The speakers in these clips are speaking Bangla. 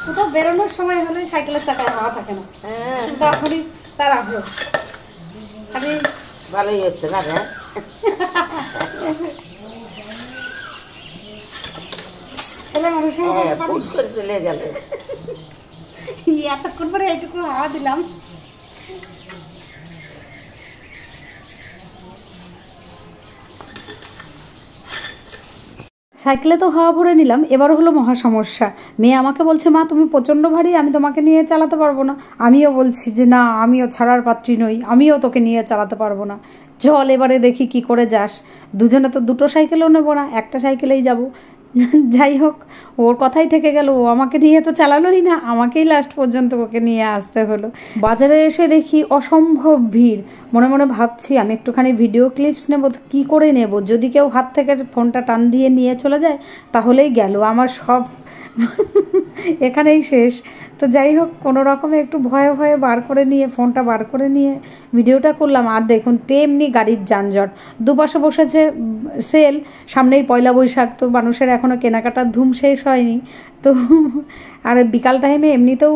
কোথাও বেরোনোর সময় হলে সাইকেলের চাকায় হাওয়া থাকে না। তখনই তার আগ্রহ। আমি ভালোই হচ্ছে না রে। ছেলে মানুষের পুষ করে চলে গেল। এতক্ষণ পরে এইটুকু হাওয়া দিলাম। সাইকেলে তো হাওয়া ভরে নিলাম, এবার হলো মহা সমস্যা। মেয়ে আমাকে বলছে, মা তুমি প্রচণ্ড ভারী, আমি তোমাকে নিয়ে চালাতে পারবো না। আমিও বলছি যে না, আমিও ছাড়ার পাত্রী নই, আমিও তোকে নিয়ে চালাতে পারবো না। চল এবারে দেখি কি করে যাস। দুজনে তো দুটো সাইকেলও নেবো না, একটা সাইকেলেই যাব। যাই হোক, ওর কথাই থেকে গেল। ও আমাকে নিয়ে তো চালালোই না, আমাকেই লাস্ট পর্যন্ত ওকে নিয়ে আসতে হলো। বাজারে এসে দেখি অসম্ভব ভিড়। মনে মনে ভাবছি আমি একটুখানি ভিডিও ক্লিপস নেব, কি করে নেব? যদি কেউ হাত থেকে ফোনটা টান দিয়ে নিয়ে চলে যায় তাহলেই গেল, আমার সব এখানেই শেষ। তো যাই হোক, কোনো রকমে একটু ভয়ে ভয়ে ফোনটা বার করে নিয়ে ভিডিওটা করলাম। আর দেখুন তেমনি গাড়ির যানজট, দুপাশে বসেছে সেল, সামনেই পয়লা বৈশাখ, তো মানুষের এখনও কেনাকাটার ধুম শেষ হয়নি। তো আর বিকাল টাইমে এমনিতেও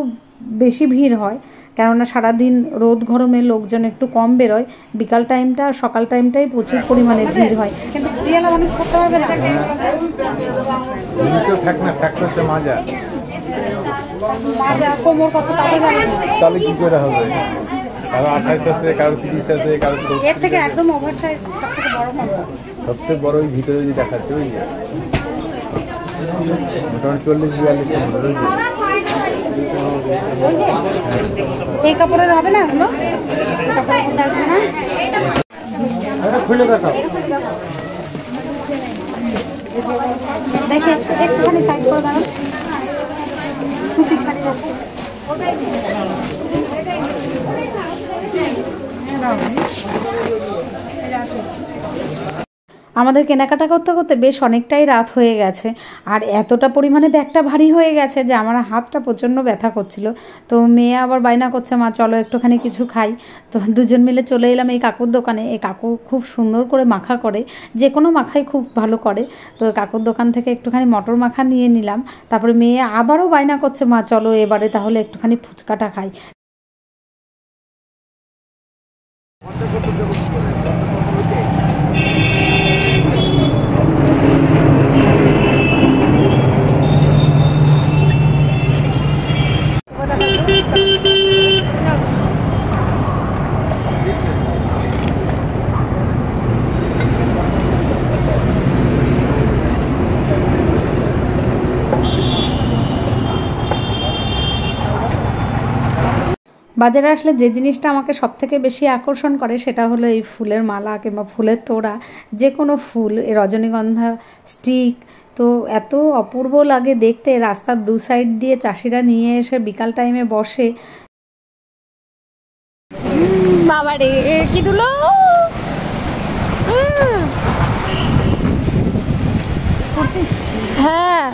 বেশি ভিড় হয়, কেননা সারাদিন রোদ গরমে লোকজন একটু কম বেরোয়। বিকাল টাইমটা আর সকাল টাইমটাই প্রচুর পরিমাণে ভিড় হয়, কিন্তু বিয়েলা মানুষ করতে পারবে না। কোমর কত তাহলে কি করে হবে? কারো 28 আছে, কারো 30 আছে, কারো এর থেকে একদম ওভার সাইজ সবথেকে বড় কোনটা? সবথেকে বড় ওই ভিতরে যে দেখাচ্ছে ওই মোটামুটি 40-42 কোমর। এই কাপড়ের হবে না এগুলো? এই কাপড়ের মধ্যে আসবে না? এটা খুলে দেখাও। দেখে একটুখানি সাইড করে দাও। সুতির শাড়ি আছে। আমাদের কেনাকাটা করতে করতে বেশ অনেকটাই রাত হয়ে গেছে, আর এতটা পরিমাণে ব্যাগটা ভারী হয়ে গেছে যে আমার হাতটা প্রচণ্ড ব্যথা করছিল। তো মেয়ে আবার বায়না করছে, মা চলো একটুখানি কিছু খাই। তো দুজন মিলে চলে এলাম এই কাকুর দোকানে। এই কাকু খুব সুন্দর করে মাখা করে, যে কোনো মাখাই খুব ভালো করে। তো কাকুর দোকান থেকে একটুখানি মটর মাখা নিয়ে নিলাম। তারপরে মেয়ে আবারও বায়না করছে, মা চলো এবারে তাহলে একটুখানি ফুচকাটা খাই। বাজারে আসলে যে জিনিসটা আমাকে সবথেকে বেশি আকর্ষণ করে সেটা হলো এই ফুলের মালা কিংবা ফুলের তোড়া, যে কোনো ফুল, এই রজনীগন্ধা স্টিক। তো এত অপূর্ব লাগে দেখতে। রাস্তার দু সাইড দিয়ে চাষিরা নিয়ে এসে বিকাল টাইমে বসে। বাবা রে কি দুলো! হ্যাঁ